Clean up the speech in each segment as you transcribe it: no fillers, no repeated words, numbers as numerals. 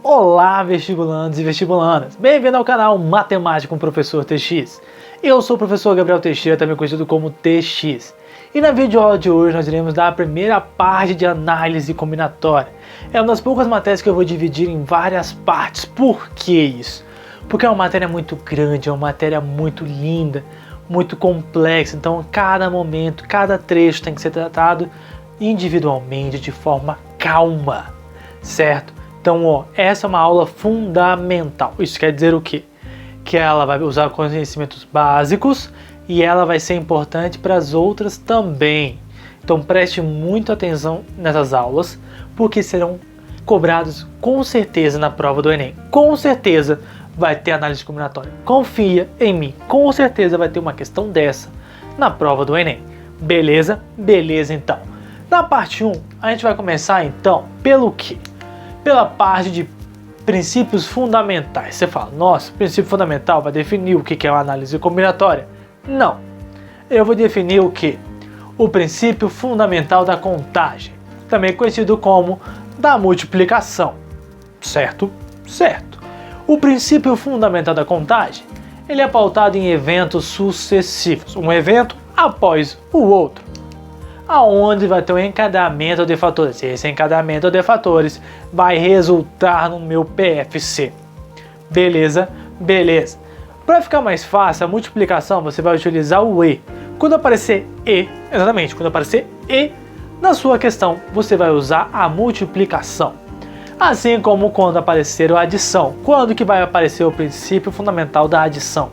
Olá, vestibulandos e vestibulandas! Bem-vindo ao canal Matemática com o Professor TX. Eu sou o professor Gabriel Teixeira, também conhecido como TX. E na videoaula de hoje nós iremos dar a primeira parte de análise combinatória. É uma das poucas matérias que eu vou dividir em várias partes. Por que isso? Porque é uma matéria muito grande, é uma matéria muito linda, muito complexa. Então cada momento, cada trecho tem que ser tratado individualmente, de forma calma, certo? Então, essa é uma aula fundamental. Isso quer dizer o quê? Que ela vai usar conhecimentos básicos e ela vai ser importante para as outras também. Então, preste muita atenção nessas aulas, porque serão cobrados com certeza na prova do Enem. Com certeza vai ter análise combinatória. Confia em mim. Com certeza vai ter uma questão dessa na prova do Enem. Beleza? Beleza, então. Na parte 1, a gente vai começar, então, pelo quê? Pela parte de princípios fundamentais. Você fala, nossa, princípio fundamental vai definir o que é uma análise combinatória? Não. Eu vou definir o que? O princípio fundamental da contagem, também conhecido como da multiplicação. Certo? Certo. O princípio fundamental da contagem, ele é pautado em eventos sucessivos, um evento após o outro, aonde vai ter um encadeamento de fatores. Esse encadeamento de fatores vai resultar no meu PFC. Beleza? Beleza. Para ficar mais fácil, a multiplicação você vai utilizar o E. Quando aparecer E, exatamente, quando aparecer E na sua questão, você vai usar a multiplicação. Assim como quando aparecer a adição. Quando que vai aparecer o princípio fundamental da adição?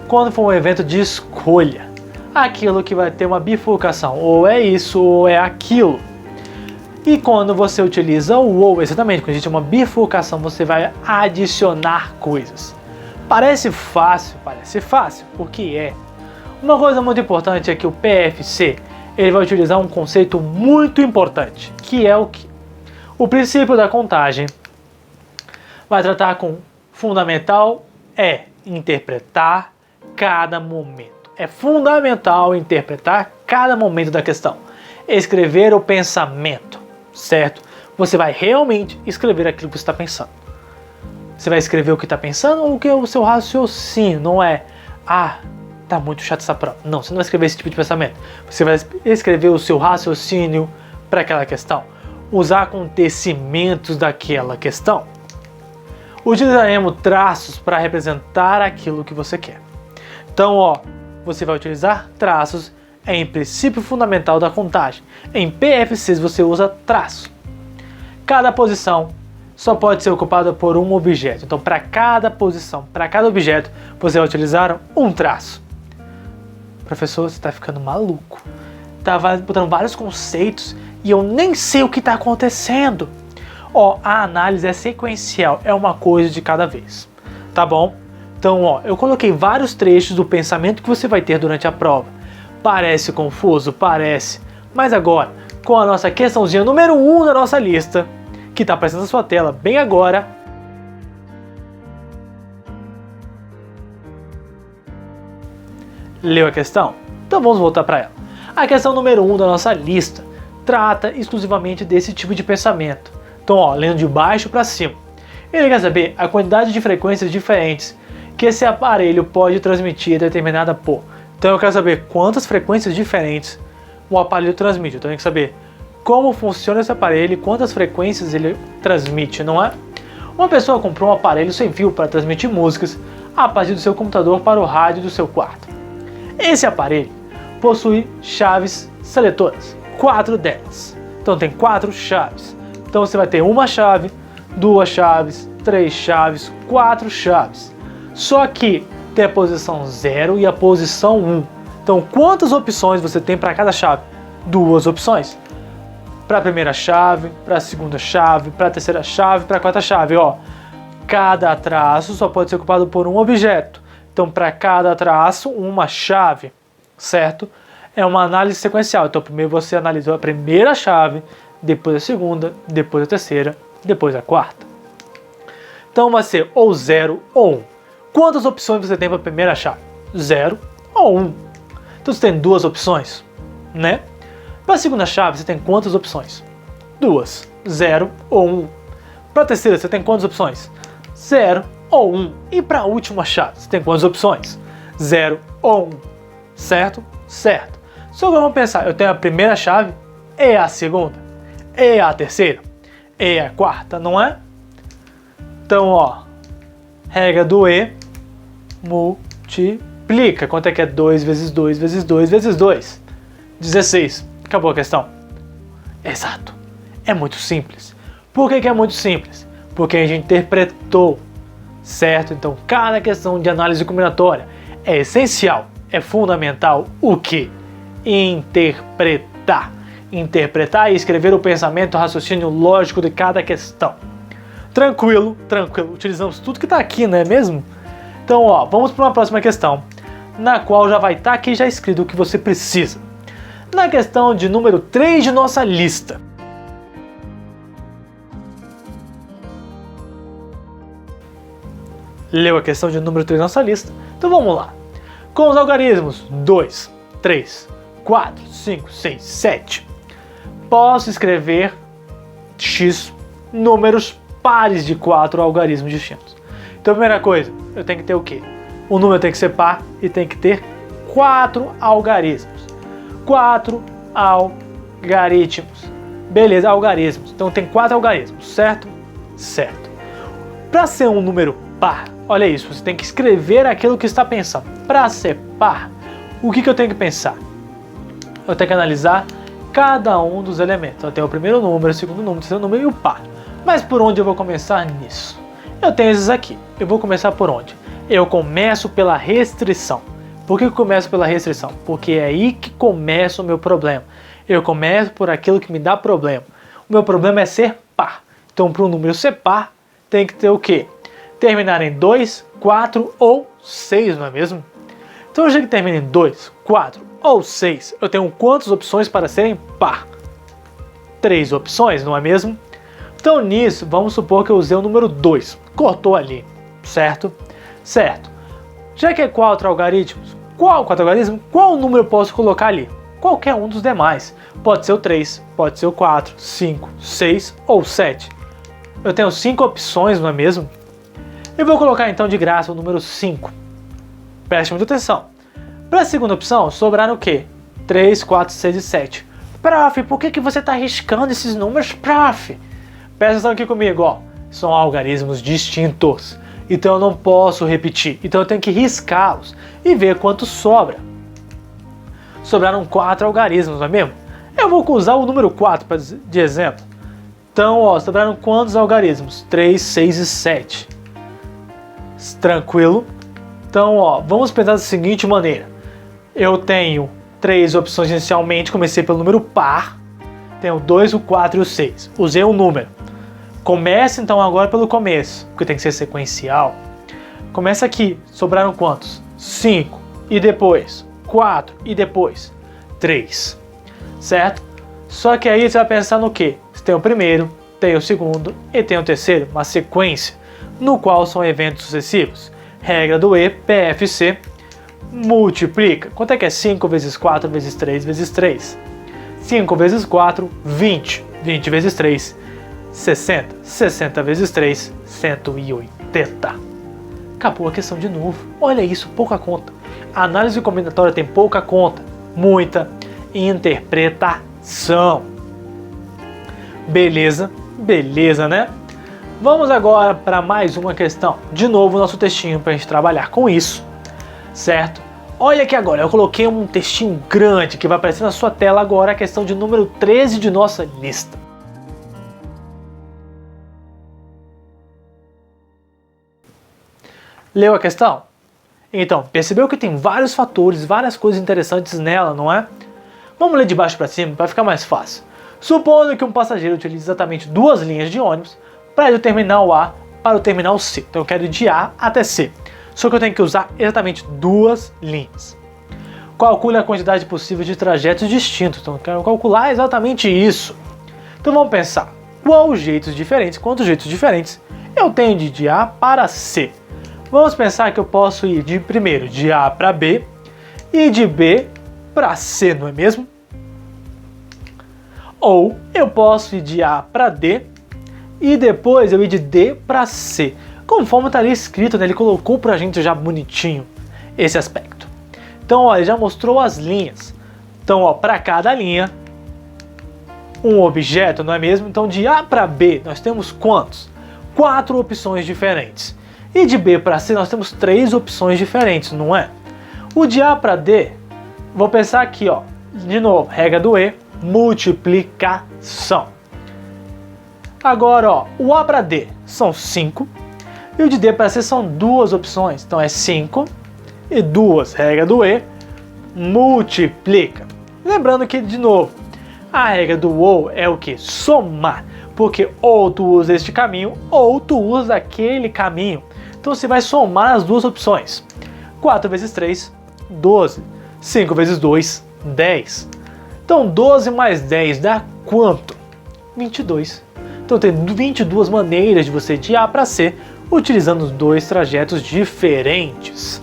Quando for um evento de escolha. Aquilo que vai ter uma bifurcação, ou é isso ou é aquilo. E quando você utiliza o ou, exatamente, quando existe uma bifurcação, você vai adicionar coisas. Parece fácil, porque é. Uma coisa muito importante é que o PFC, ele vai utilizar um conceito muito importante, que é o que? O princípio da contagem vai tratar com fundamental é interpretar cada momento. É fundamental interpretar cada momento da questão. Escrever o pensamento, certo? Você vai realmente escrever aquilo que você está pensando. Você vai escrever o que está pensando ou o que é o seu raciocínio. Não é, tá muito chato essa prova. Não, você não vai escrever esse tipo de pensamento. Você vai escrever o seu raciocínio para aquela questão. Os acontecimentos daquela questão. Utilizaremos traços para representar aquilo que você quer. Então, você vai utilizar traços em princípio fundamental da contagem. Em PFCs você usa traço. Cada posição só pode ser ocupada por um objeto. Então, para cada posição, para cada objeto, você vai utilizar um traço. Professor, você está ficando maluco. Estava botando vários conceitos e eu nem sei o que está acontecendo. A análise é sequencial, é uma coisa de cada vez. Tá bom? Então, eu coloquei vários trechos do pensamento que você vai ter durante a prova. Parece confuso? Parece. Mas agora, com a nossa questãozinha número 1 da nossa lista, que está aparecendo na sua tela bem agora. Leu a questão? Então vamos voltar para ela. A questão número 1 da nossa lista trata exclusivamente desse tipo de pensamento. Então, lendo de baixo para cima. Ele quer saber a quantidade de frequências diferentes que esse aparelho pode transmitir determinada por. Então eu quero saber quantas frequências diferentes o aparelho transmite. Então eu tenho que saber como funciona esse aparelho e quantas frequências ele transmite, não é? Uma pessoa comprou um aparelho sem fio para transmitir músicas a partir do seu computador para o rádio do seu quarto. Esse aparelho possui chaves seletoras, 4 delas. Então tem 4 chaves. Então você vai ter uma chave, 2 chaves, 3 chaves, 4 chaves. Só que tem a posição 0 e a posição 1. Então, quantas opções você tem para cada chave? 2 opções. Para a primeira chave, para a segunda chave, para a terceira chave, para a quarta chave. Cada traço só pode ser ocupado por um objeto. Então, para cada traço, uma chave, certo? É uma análise sequencial. Então, primeiro você analisou a primeira chave, depois a segunda, depois a terceira, depois a quarta. Então, vai ser ou 0 ou 1. Quantas opções você tem para a primeira chave? 0 ou 1. Então você tem 2 opções, né? Para a segunda chave você tem quantas opções? 2, 0 ou 1. Para a terceira, você tem quantas opções? 0 ou 1. E para a última chave, você tem quantas opções? 0 ou 1. Certo? Certo. Só que vamos pensar, eu tenho a primeira chave, e a segunda, e a terceira, e a quarta, não é? Então, ó, regra do E, multiplica. Quanto é que é 2 vezes 2 vezes 2 vezes 2? 16. Acabou a questão. Exato. É muito simples. Por que é muito simples? Porque a gente interpretou, certo? Então, cada questão de análise combinatória é essencial, é fundamental o quê? Interpretar. Interpretar e escrever o pensamento, o raciocínio lógico de cada questão. Tranquilo, tranquilo. Utilizamos tudo que está aqui, não é mesmo? Então, ó, vamos para uma próxima questão, na qual já vai estar aqui já escrito o que você precisa. Na questão de número 3 de nossa lista. Leu a questão de número 3 da nossa lista? Então vamos lá. Com os algarismos 2, 3, 4, 5, 6, 7, posso escrever x números pares de 4 algarismos distintos. Então, primeira coisa, eu tenho que ter o quê? O número tem que ser par e tem que ter 4 algarismos. 4 algarismos. Beleza, algarismos. Então tem 4 algarismos, certo? Certo. Para ser um número par, olha isso, você tem que escrever aquilo que está pensando. Para ser par, o que eu tenho que pensar? Eu tenho que analisar cada um dos elementos. Eu tenho o primeiro número, o segundo número, o terceiro número e o par. Mas por onde eu vou começar nisso? Eu tenho esses aqui. Eu vou começar por onde? Eu começo pela restrição. Por que eu começo pela restrição? Porque é aí que começa o meu problema. Eu começo por aquilo que me dá problema. O meu problema é ser par. Então, para o número ser par, tem que ter o quê? Terminar em 2, 4 ou 6, não é mesmo? Então, já que termina em 2, 4 ou 6, eu tenho quantas opções para serem par? 3 opções, não é mesmo? Então, nisso, vamos supor que eu usei o número 2. Cortou ali, certo? Certo. Já que é 4 algarismos, qual número eu posso colocar ali? Qualquer um dos demais. Pode ser o 3, pode ser o 4, 5, 6 ou 7. Eu tenho 5 opções, não é mesmo? Eu vou colocar então de graça o número 5. Preste muita atenção. Para a segunda opção, sobraram o quê? 3, 4, 6 e 7. Prof, por que você está arriscando esses números, prof? Presta atenção aqui comigo, ó. São algarismos distintos. Então eu não posso repetir. Então eu tenho que riscá-los e ver quanto sobra. Sobraram 4 algarismos, não é mesmo? Eu vou usar o número 4 de exemplo. Então, ó, sobraram quantos algarismos? 3, 6 e 7. Tranquilo? Então, ó, vamos pensar da seguinte maneira. Eu tenho 3 opções inicialmente, comecei pelo número par. Tenho 2, o 4 e o 6. Usei um número. Comece então agora pelo começo, porque tem que ser sequencial. Começa aqui, sobraram quantos? 5, e depois 4, e depois 3, certo? Só que aí você vai pensar no quê? Você tem o primeiro, tem o segundo e tem o terceiro, uma sequência, no qual são eventos sucessivos. Regra do E, PFC, multiplica. Quanto é que é 5 vezes 4 vezes 3 vezes 3? 5 vezes 4, 20. 20 vezes 3, 60. 60 vezes 3, 180. Acabou a questão de novo. Olha isso, pouca conta. A análise combinatória tem pouca conta, muita interpretação. Beleza? Beleza, né? Vamos agora para mais uma questão. De novo, nosso textinho para a gente trabalhar com isso, certo? Olha aqui agora, eu coloquei um textinho grande que vai aparecer na sua tela agora, a questão de número 13 de nossa lista. Leu a questão? Então, percebeu que tem vários fatores, várias coisas interessantes nela, não é? Vamos ler de baixo para cima para ficar mais fácil. Supondo que um passageiro utilize exatamente 2 linhas de ônibus para ir do terminal A para o terminal C. Então eu quero ir de A até C. Só que eu tenho que usar exatamente 2 linhas. Calcule a quantidade possível de trajetos distintos. Então eu quero calcular exatamente isso. Então vamos pensar. Quantos jeitos diferentes eu tenho de ir de A para C? Vamos pensar que eu posso ir primeiro de A para B e de B para C, não é mesmo? Ou eu posso ir de A para D e depois eu ir de D para C. Conforme está ali escrito, né? Ele colocou pra gente já bonitinho esse aspecto. Então, ó, ele já mostrou as linhas. Então, ó, para cada linha, um objeto, não é mesmo? Então, de A para B, nós temos quantos? 4 opções diferentes. E de B para C, nós temos 3 opções diferentes, não é? O de A para D, vou pensar aqui, ó. De novo, regra do E, multiplicação. Agora, ó, o A para D são 5 e o de D para C são 2 opções. Então é 5 e 2, regra do E, multiplica. Lembrando que, de novo, a regra do OU é o que? Somar. Porque ou tu usa este caminho ou tu usa aquele caminho. Então você vai somar as duas opções. 4 vezes 3, 12. 5 vezes 2, 10. Então 12 mais 10 dá quanto? 22. Então tem 22 maneiras de você ir de A para C, utilizando os 2 trajetos diferentes.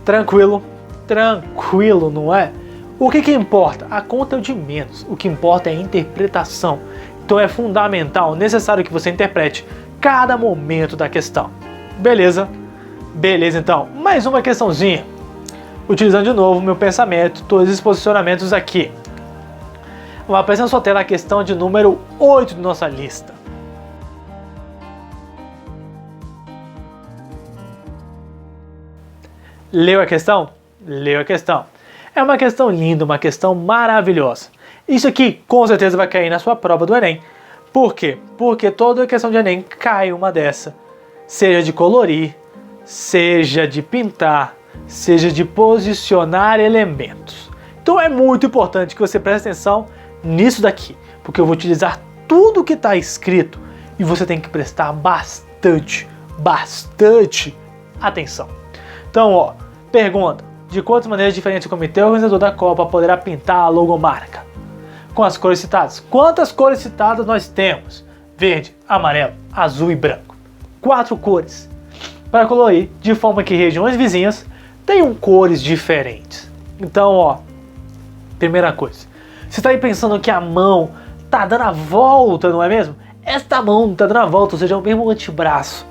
Tranquilo? Tranquilo, não é? O que importa? A conta é o de menos. O que importa é a interpretação. Então é fundamental, necessário que você interprete cada momento da questão. Beleza? Beleza, então. Mais uma questãozinha. Utilizando de novo meu pensamento, todos esses posicionamentos aqui. Vamos aparecer na sua tela a questão de número 8 de nossa lista. Leu a questão? Leu a questão. É uma questão linda, uma questão maravilhosa. Isso aqui com certeza vai cair na sua prova do Enem. Por quê? Porque toda questão de Enem cai uma dessa. Seja de colorir, seja de pintar, seja de posicionar elementos. Então é muito importante que você preste atenção nisso daqui, porque eu vou utilizar tudo que está escrito e você tem que prestar bastante atenção. Então, ó, pergunta: de quantas maneiras diferentes o comitê organizador da Copa poderá pintar a logomarca? Com as cores citadas. Quantas cores citadas nós temos? Verde, amarelo, azul e branco. 4 cores. Para colorir de forma que regiões vizinhas tenham cores diferentes. Então, ó, primeira coisa. Você está aí pensando que a mão tá dando a volta, não é mesmo? Esta mão tá dando a volta, ou seja, é o mesmo antebraço.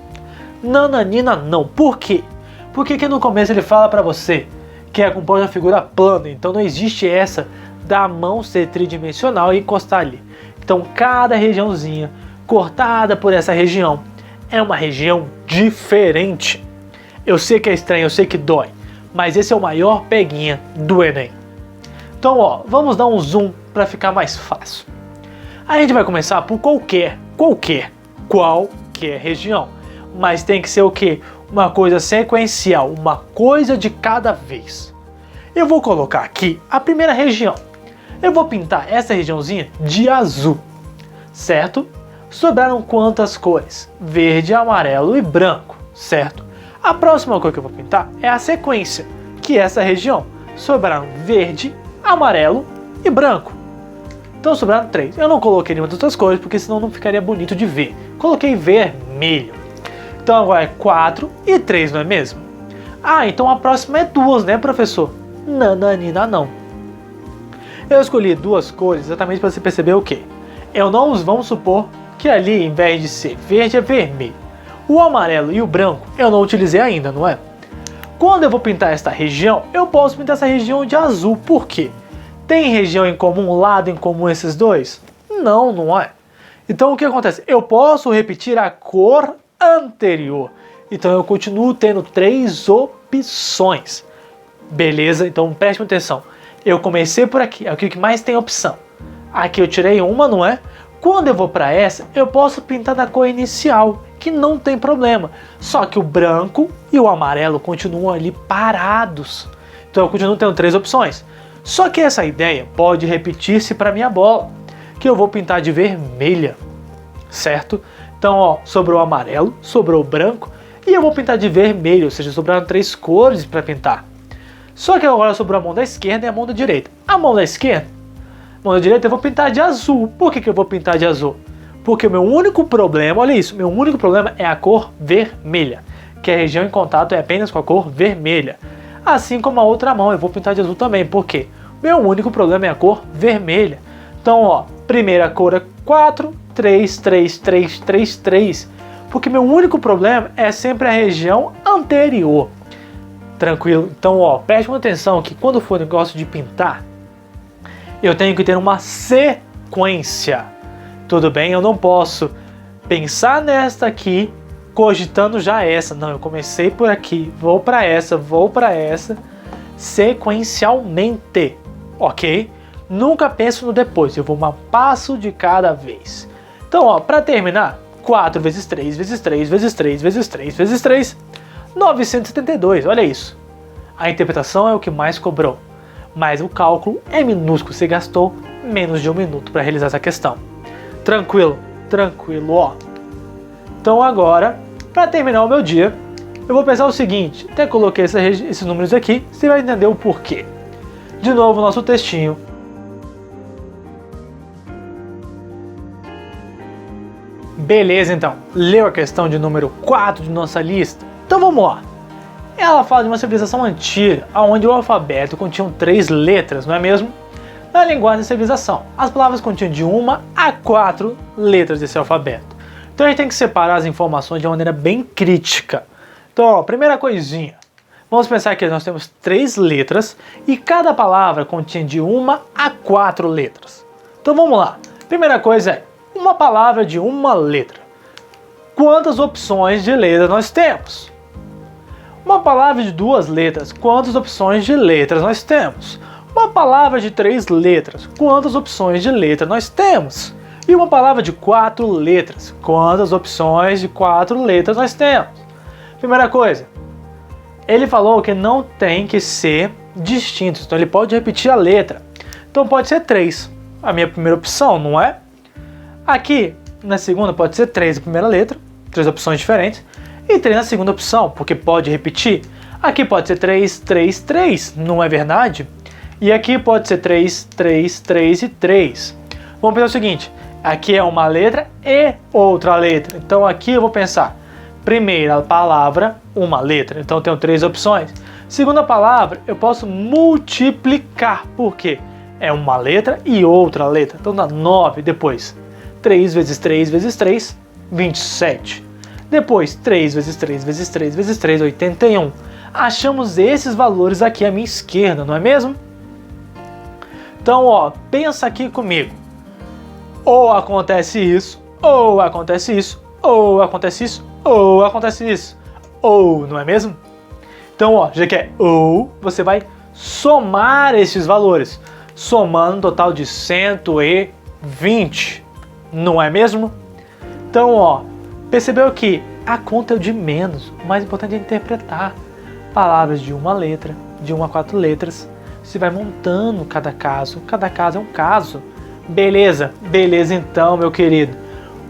Nananina não. Por quê? Porque aqui no começo ele fala para você que é composta uma figura plana, então não existe essa da mão ser tridimensional e encostar ali. Então cada regiãozinha cortada por essa região é uma região diferente. Eu sei que é estranho, eu sei que dói, mas esse é o maior peguinha do Enem. Então, ó, vamos dar um zoom para ficar mais fácil. A gente vai começar por qualquer região, mas tem que ser o quê? Uma coisa sequencial, uma coisa de cada vez. Eu vou colocar aqui a primeira região. Eu vou pintar essa regiãozinha de azul, certo? Sobraram quantas cores? Verde, amarelo e branco, certo? A próxima cor que eu vou pintar é a sequência, que é essa região. Sobraram verde, amarelo e branco. Então sobraram 3. Eu não coloquei nenhuma das outras cores, porque senão não ficaria bonito de ver. Coloquei vermelho. Então agora é 4 e 3, não é mesmo? Ah, então a próxima é 2, né, professor? Nananina não. Eu escolhi 2 cores exatamente para você perceber o quê? Vamos supor que ali, em vez de ser verde, é vermelho. O amarelo e o branco eu não utilizei ainda, não é? Quando eu vou pintar esta região, eu posso pintar essa região de azul. Por quê? Tem região em comum, lado em comum esses dois? Não, não é. Então o que acontece? Eu posso repetir a cor anterior. Então eu continuo tendo 3 opções. Beleza? Então preste atenção. Eu comecei por aqui, é o que mais tem opção. Aqui eu tirei uma, não é? Quando eu vou para essa, eu posso pintar da cor inicial, que não tem problema. Só que o branco e o amarelo continuam ali parados. Então eu continuo tendo 3 opções. Só que essa ideia pode repetir-se para minha bola, que eu vou pintar de vermelha, certo? Então, ó, sobrou o amarelo, sobrou o branco e eu vou pintar de vermelho, ou seja, sobraram 3 cores para pintar. Só que agora sobrou a mão da esquerda e a mão da direita. A mão da esquerda, a mão da direita eu vou pintar de azul. Por que eu vou pintar de azul? Porque o meu único problema, olha isso, meu único problema é a cor vermelha, que a região em contato é apenas com a cor vermelha. Assim como a outra mão, eu vou pintar de azul também. Por quê? Meu único problema é a cor vermelha. Então, ó, primeira cor é 4, 3, 3, 3, 3, 3, porque meu único problema é sempre a região anterior. Tranquilo? Então, ó, preste atenção que quando for negócio de pintar, eu tenho que ter uma sequência. Tudo bem? Eu não posso pensar nesta aqui, cogitando já essa. Não, eu comecei por aqui, vou para essa, sequencialmente, ok? Nunca penso no depois, eu vou um passo de cada vez. Então, ó, para terminar, 4 vezes 3 vezes 3 vezes 3 vezes 3 vezes 3, 972, olha isso. A interpretação é o que mais cobrou, mas o cálculo é minúsculo, você gastou menos de 1 minuto para realizar essa questão. Tranquilo, tranquilo, ó. Então agora, para terminar o meu dia, eu vou pensar o seguinte, até coloquei esses números aqui, você vai entender o porquê. De novo, nosso textinho. Beleza, então. Leu a questão de número 4 de nossa lista? Então vamos lá. Ela fala de uma civilização antiga, onde o alfabeto continha 3 letras, não é mesmo? Na linguagem da civilização, as palavras continham de 1 a 4 letras desse alfabeto. Então a gente tem que separar as informações de uma maneira bem crítica. Então, ó, primeira coisinha. Vamos pensar que nós temos 3 letras e cada palavra continha de 1 a 4 letras. Então vamos lá. Primeira coisa é uma palavra de uma letra. Quantas opções de letra nós temos? Uma palavra de 2 letras. Quantas opções de letras nós temos? Uma palavra de 3 letras. Quantas opções de letra nós temos? E uma palavra de 4 letras. Quantas opções de 4 letras nós temos? Primeira coisa, ele falou que não tem que ser distintos, então ele pode repetir a letra. Então pode ser 3, a minha primeira opção, não é? Aqui, na segunda, pode ser 3 a primeira letra, 3 opções diferentes, e 3 na segunda opção, porque pode repetir. Aqui pode ser 3, 3, 3, não é verdade? E aqui pode ser 3, 3, 3 e 3. Vamos pensar o seguinte, aqui é uma letra e outra letra. Então aqui eu vou pensar, primeira palavra, uma letra. Então eu tenho 3 opções. Segunda palavra, eu posso multiplicar, porque é uma letra e outra letra. Então dá 9, depois 3 vezes 3 vezes 3, 27. Depois 3 vezes 3 vezes 3 vezes 3, 81. Achamos esses valores aqui à minha esquerda, não é mesmo? Então, ó, pensa aqui comigo. Ou acontece isso, ou acontece isso, ou acontece isso, ou acontece isso. Ou, não é mesmo? Então, ó, já que é ou, você vai somar esses valores. Somando um total de 120. Não é mesmo? Então, ó, percebeu que a conta é o de menos. O mais importante é interpretar. Palavras de uma letra, de 1 a 4 letras. Você vai montando cada caso é um caso. Beleza? Beleza então, meu querido.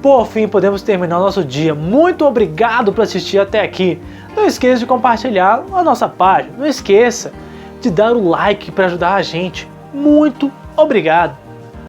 Por fim, podemos terminar o nosso dia. Muito obrigado por assistir até aqui. Não esqueça de compartilhar a nossa página. Não esqueça de dar o like para ajudar a gente. Muito obrigado.